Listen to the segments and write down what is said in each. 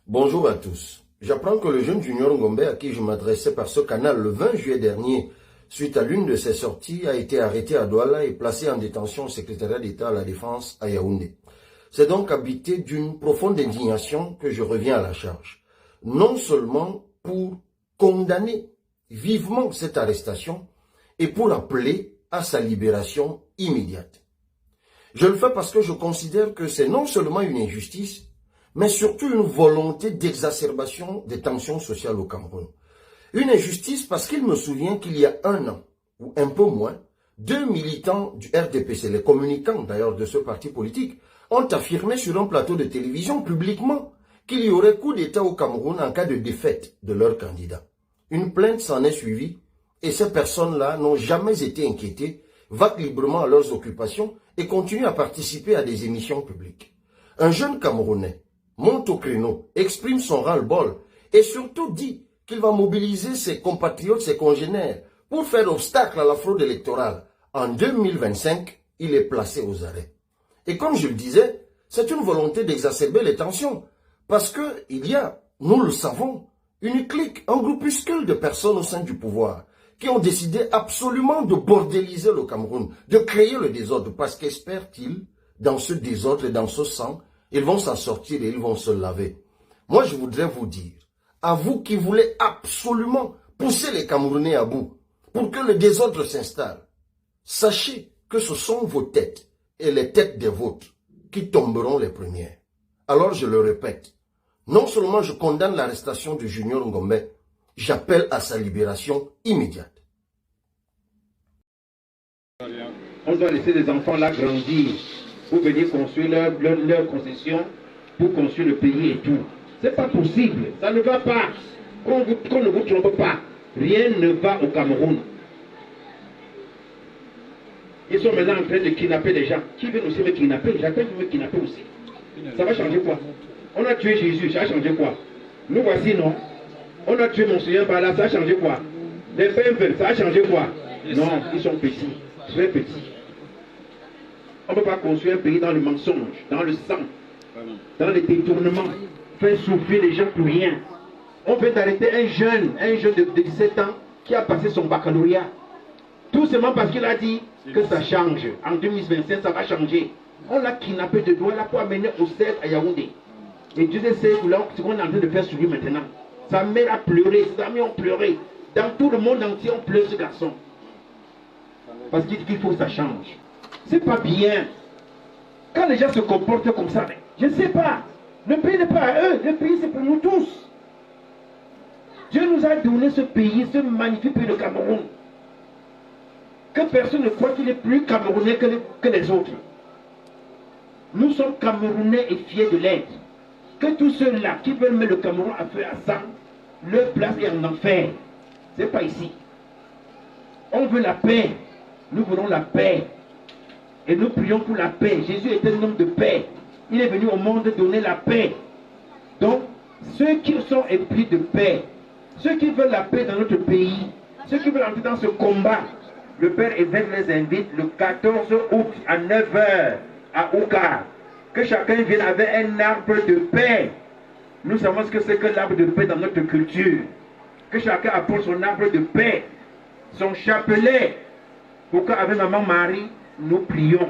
Bonjour à tous. J'apprends que le jeune Junior Ngombe, à qui je m'adressais par ce canal le 20 juillet dernier, suite à l'une de ses sorties, a été arrêté à Douala et placé en détention au secrétariat d'État à la Défense à Yaoundé. C'est donc habité d'une profonde indignation que je reviens à la charge. Non seulement pour condamner vivement cette arrestation et pour appeler à sa libération immédiate. Je le fais parce que je considère que c'est non seulement une injustice, mais surtout une volonté d'exacerbation des tensions sociales au Cameroun. Une injustice parce qu'il me souvient qu'il y a un an, ou un peu moins, deux militants du RDPC, les communicants d'ailleurs de ce parti politique, ont affirmé sur un plateau de télévision publiquement qu'il y aurait coup d'État au Cameroun en cas de défaite de leur candidat. Une plainte s'en est suivie et ces personnes-là n'ont jamais été inquiétées, vaquent librement à leurs occupations et continuent à participer à des émissions publiques. Un jeune Camerounais monte au créneau, exprime son ras-le-bol et surtout dit qu'il va mobiliser ses compatriotes, ses congénères pour faire obstacle à la fraude électorale. En 2025, il est placé aux arrêts. Et comme je le disais, c'est une volonté d'exacerber les tensions parce qu'il y a, nous le savons, une clique, un groupuscule de personnes au sein du pouvoir qui ont décidé absolument de bordéliser le Cameroun, de créer le désordre parce qu'espèrent-ils, dans ce désordre et dans ce sang, ils vont s'en sortir et ils vont se laver. Moi, je voudrais vous dire, à vous qui voulez absolument pousser les Camerounais à bout pour que le désordre s'installe, sachez que ce sont vos têtes et les têtes des vôtres qui tomberont les premières. Alors, je le répète, non seulement je condamne l'arrestation de Junior Ngombe, j'appelle à sa libération immédiate. On doit laisser les enfants là grandir pour venir construire leur concession, pour construire le pays et tout. C'est pas possible, ça ne va pas. Qu'on ne vous trompe pas, rien ne va au Cameroun. Ils sont maintenant en train de kidnapper des gens. Qui veut aussi me kidnapper? J'attends de me kidnapper aussi. Ça va changer quoi? On a tué Jésus, ça a changé quoi? Nous voici, non? On a tué mon Seigneur par là, ça a changé quoi? Les peuples, ça a changé quoi? Non, ils sont petits, très petits. On ne peut pas construire un pays dans le mensonge, dans le sang, dans les détournements, faire souffrir les gens pour rien. On vient d'arrêter un jeune de 17 ans qui a passé son baccalauréat. Tout simplement parce qu'il a dit que ça change. En 2025, ça va changer. On l'a kidnappé de Douala pour amener au cercle à Yaoundé. Et Dieu sait ce qu'on est en train de faire sur lui maintenant. Sa mère a pleuré, ses amis ont pleuré. Dans tout le monde entier, on pleure ce garçon. Parce qu'il dit qu'il faut que ça change. C'est pas bien. Quand les gens se comportent comme ça, je ne sais pas. Le pays n'est pas à eux, le pays c'est pour nous tous. Dieu nous a donné ce pays, ce magnifique pays de Cameroun. Que personne ne croit qu'il est plus camerounais que les autres. Nous sommes Camerounais et fiers de l'être. Que tous ceux-là qui veulent mettre le Cameroun à feu à sang, leur place est en enfer. Ce n'est pas ici. On veut la paix. Nous voulons la paix. Et nous prions pour la paix. Jésus est un homme de paix. Il est venu au monde donner la paix. Donc, ceux qui sont épris de paix, ceux qui veulent la paix dans notre pays, ceux qui veulent entrer dans ce combat, le Père évêque les invite le 14 août à 9 h à Ouka. Que chacun vienne avec un arbre de paix. Nous savons ce que c'est que l'arbre de paix dans notre culture. Que chacun apporte son arbre de paix, son chapelet, pour qu'avec Maman Marie, nous prions.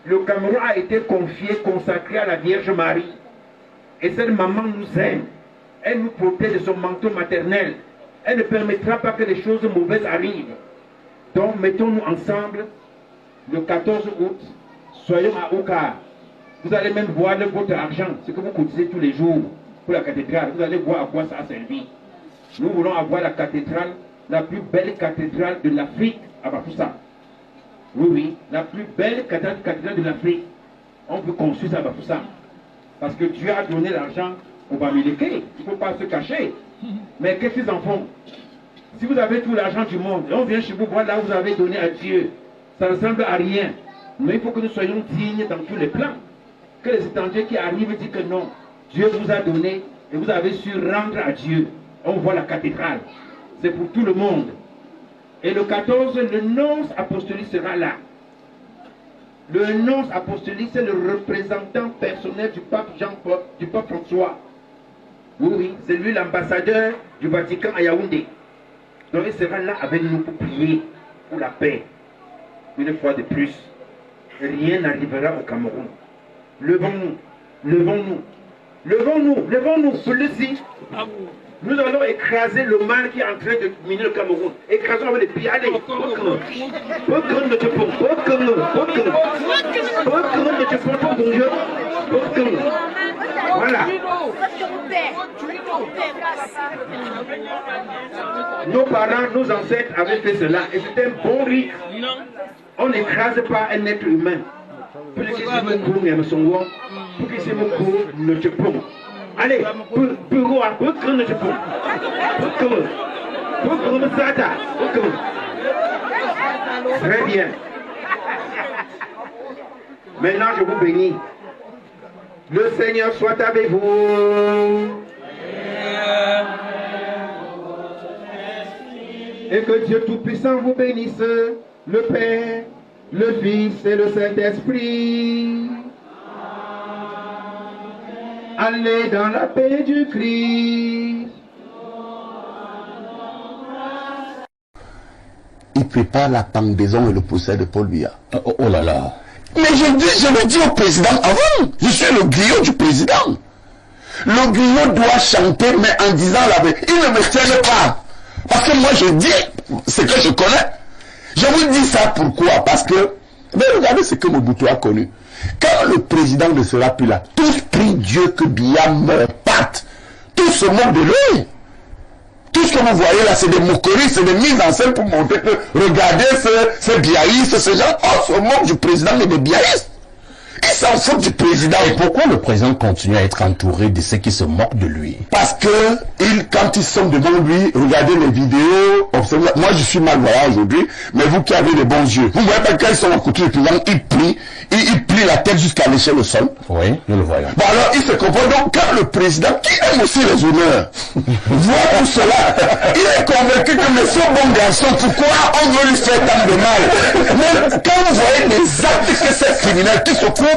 Le Cameroun a été confié, consacré à la Vierge Marie. Et cette maman nous aime. Elle nous protège de son manteau maternel. Elle ne permettra pas que les choses mauvaises arrivent. Donc mettons-nous ensemble le 14 août. Soyons à Ouka. Vous allez même voir votre argent, ce que vous cotisez tous les jours pour la cathédrale. Vous allez voir à quoi ça a servi. Nous voulons avoir la cathédrale, la plus belle cathédrale de l'Afrique à Bafoussam. Oui, oui, la plus belle cathédrale de l'Afrique. On veut construire ça à Bafoussam. Parce que Dieu a donné l'argent au Bamileke. Il ne faut pas se cacher. Mais qu'est-ce qu'ils en font? Si vous avez tout l'argent du monde, et on vient chez vous voir là où vous avez donné à Dieu, ça ne ressemble à rien. Mais il faut que nous soyons dignes dans tous les plans. Que les étrangers qui arrivent disent que non, Dieu vous a donné et vous avez su rendre à Dieu. On voit la cathédrale. C'est pour tout le monde. Et le 14, le nonce apostolique sera là. Le nonce apostolique, c'est le représentant personnel du pape Jean-Paul, du pape François. Oui, oui, c'est lui l'ambassadeur du Vatican à Yaoundé. Donc il sera là avec nous pour prier pour la paix. Une fois de plus, rien n'arrivera au Cameroun. Levons-nous, levons-nous, levons-nous, levons-nous, vous le dites. Nous allons écraser le mal qui est en train de miner le Cameroun. Écrasons avec les pieds. Allez, voilà. Nos parents, nos ancêtres avaient fait cela et c'était un bon rite. On n'écrase pas un être humain. Pour que allez, très bien. Maintenant, je vous bénis. Le Seigneur soit avec vous. Et que Dieu Tout-Puissant vous bénisse, le Père, le Fils et le Saint-Esprit. Allez dans la paix du Christ. Il prépare la pendaison et le procès de Paul Biya. Oh là là. Mais je le dis au président avant, je suis le griot du président. Le griot doit chanter, mais en disant la vérité. Il ne me tienne pas. Parce que moi je dis ce que je connais. Je vous dis ça pourquoi? Parce que, mais regardez ce que Mobutu a connu. Quand le président ne sera plus là, tous prient Dieu que Biya meure, parte. Tous se moquent de lui. Tout ce que vous voyez là, c'est des moqueries, c'est des mises en scène pour montrer que, regardez ce biaïstes, ces gens, on se moque du président et des biaïstes. Ils s'en foutent du président. Et pourquoi le président continue à être entouré de ceux qui se moquent de lui? Parce que, quand ils sont devant lui, regardez les vidéos, observez. Moi je suis malvoyant aujourd'hui, mais vous qui avez les bons yeux, vous voyez pas quand ils sont à côté du président, ils plient la tête jusqu'à lécher le sol. Oui, nous le voyons. Bon alors, il se comprend donc quand le président, qui aime aussi les honneurs, voit tout cela, il est convaincu que mais ce bon garçon, pourquoi on veut lui faire tant de mal? Mais quand vous voyez les actes que ces criminels qui se couvrent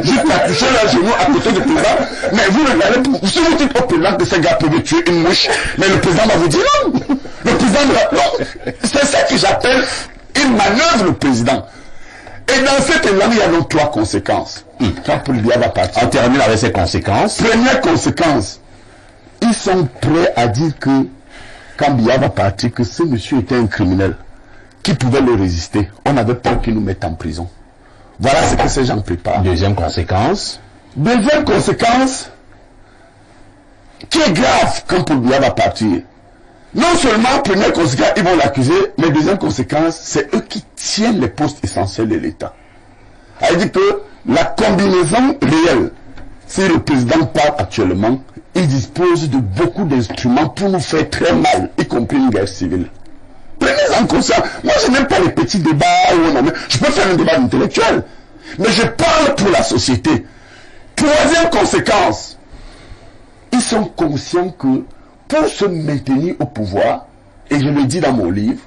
jusqu'à toucher leur genou à côté du président, mais vous regardez, si vous dites au président que ces gars peuvent tuer une mouche, mais le président va vous dire non. Le président non. C'est ça que j'appelle une manœuvre, le président. Et dans cet élan, il y a donc 3 conséquences. Quand Paul Biya va partir. On termine avec ces conséquences. Première conséquence, ils sont prêts à dire que quand Biya va partir, que ce monsieur était un criminel qui pouvait le résister. On avait peur qu'il nous mette en prison. Voilà ce que ces gens préparent. Deuxième conséquence. Deuxième conséquence, qui est grave quand Paul Biya va partir. Non seulement, première conséquence, ils vont l'accuser, mais deuxième conséquence, c'est eux qui tiennent les postes essentiels de l'État. C'est-à-dire que la combinaison réelle, si le président part actuellement, il dispose de beaucoup d'instruments pour nous faire très mal, y compris une guerre civile. Prenez-en conscience. Moi, je n'aime pas les petits débats où on a... Je peux faire un débat intellectuel, mais je parle pour la société. Troisième conséquence, ils sont conscients que pour se maintenir au pouvoir, et je le dis dans mon livre,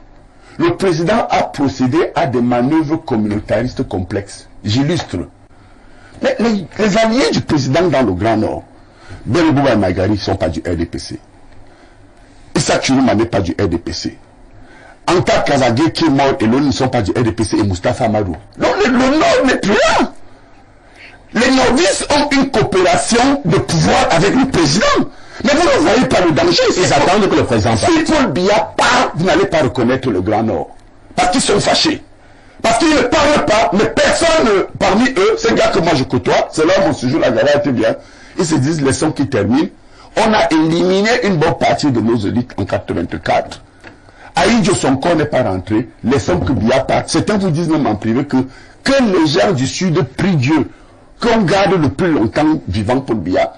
le président a procédé à des manœuvres communautaristes complexes. J'illustre. Mais les alliés du président dans le Grand Nord, Belbouba et Magari ne sont pas du RDPC. Issa Chourouma n'est pas du RDPC. Anta Kazagé qui est mort et l'ONU ne sont pas du RDPC et Moustapha Amadou. Donc le Nord n'est plus là. Les nordistes ont une coopération de pouvoir avec le président. Mais vous ne voyez pas le danger. Ils attendent que le président parte. Si Paul Biya part, vous n'allez pas reconnaître le Grand Nord. Parce qu'ils sont fâchés. Parce qu'ils ne parlent pas, mais personne parmi eux, ces gars que moi je côtoie, c'est là mon séjour à Gala était bien, ils se disent les sons qui terminent. On a éliminé une bonne partie de nos élites en 1984. Aïdjo Sonko n'est pas rentré, laissons que Biya parte. Certains vous disent même en privé que les gens du Sud prient Dieu, qu'on garde le plus longtemps vivant Paul Biya.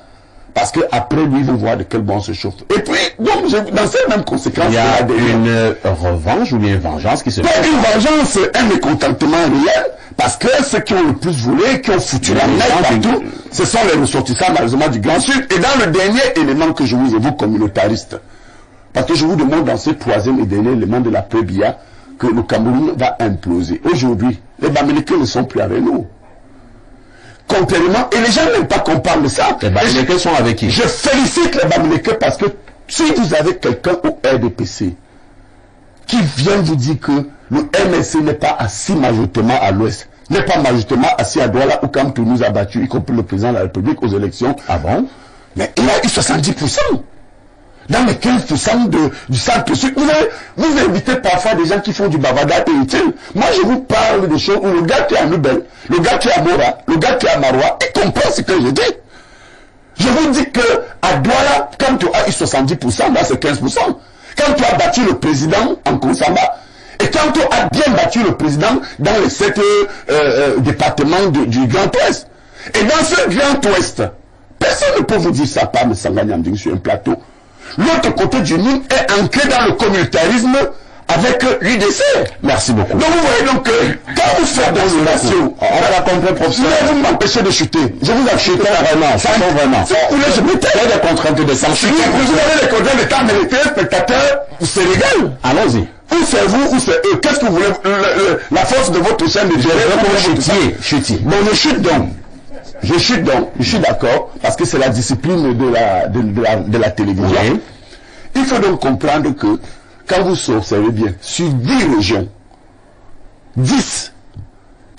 Parce qu'après lui, ils vont voir de quel bon se chauffe. Et puis, donc, dans ces mêmes conséquences, il y a une revanche ou bien une vengeance qui se fait. Une vengeance, un mécontentement réel, parce que ceux qui ont le plus volé, qui ont foutu la merde partout, ce sont les ressortissants malheureusement du Grand Sud. Et dans le dernier élément que je vous évoque, communautariste, parce que je vous demande dans ce troisième et dernier élément de la paix Biya, que le Cameroun va imploser. Aujourd'hui, les Bamileke ne sont plus avec nous. contrairement, et les gens n'aiment pas qu'on parle de ça. Les Bamileke sont avec qui? Je félicite les Bamileke parce que si vous avez quelqu'un au RDPC qui vient vous dire que le MSC n'est pas assis majoritairement à l'ouest, n'est pas majoritairement assis à Douala où quand nous a battu, y compris le président de la République aux élections. Ah bon? Mais il a eu 70%. Dans les 15% du centre sud, vous invitez parfois des gens qui font du bavardage inutile. Moi, je vous parle de choses où le gars qui est à Nubel, le gars qui est à Mora, le gars qui est à Maroua, il comprend ce que je dis. Je vous dis que à Douala, quand tu as eu 70%, là c'est 15%. Quand tu as battu le président en Koussamba, et quand tu as bien battu le président dans les 7 départements du Grand Ouest. Et dans ce Grand Ouest, personne ne peut vous dire ça, pas me Sanganyamding sur un plateau. L'autre côté du Nil est ancré dans le communautarisme avec l'UDC. Merci beaucoup. Donc vous voyez donc quand vous faites dans le ratio, on va la comprendre, professeur. Vous m'empêchez de chuter. Je vous achète vraiment. Si vous voulez, je mettrai des contraintes de sanctions. Vous avez les contraintes de temps, mais les téléspectateurs, c'est légal. Allons-y. Ou c'est vous, ou c'est eux. Qu'est-ce que vous voulez, la force de votre chaîne de gérer? Chutier. Bon, je chute donc. Je suis d'accord, parce que c'est la discipline de la télévision. Oui. Il faut donc comprendre que, quand vous observez bien, sur 10 régions, 10,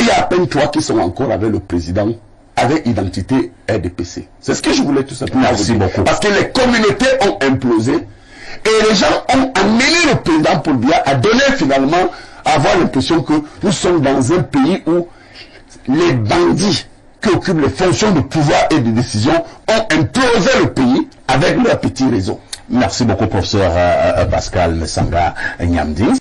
il y a à peine 3 qui sont encore avec le président, avec identité RDPC. C'est ce que je voulais tout simplement vous dire. Beaucoup. Parce que les communautés ont implosé, et les gens ont amené le président Paul Biya à donner finalement, à avoir l'impression que nous sommes dans un pays où les bandits qui occupent les fonctions de pouvoir et de décision ont implosé le pays avec leur petit réseau. Merci beaucoup, professeur Pascal Mesanga Nyamding.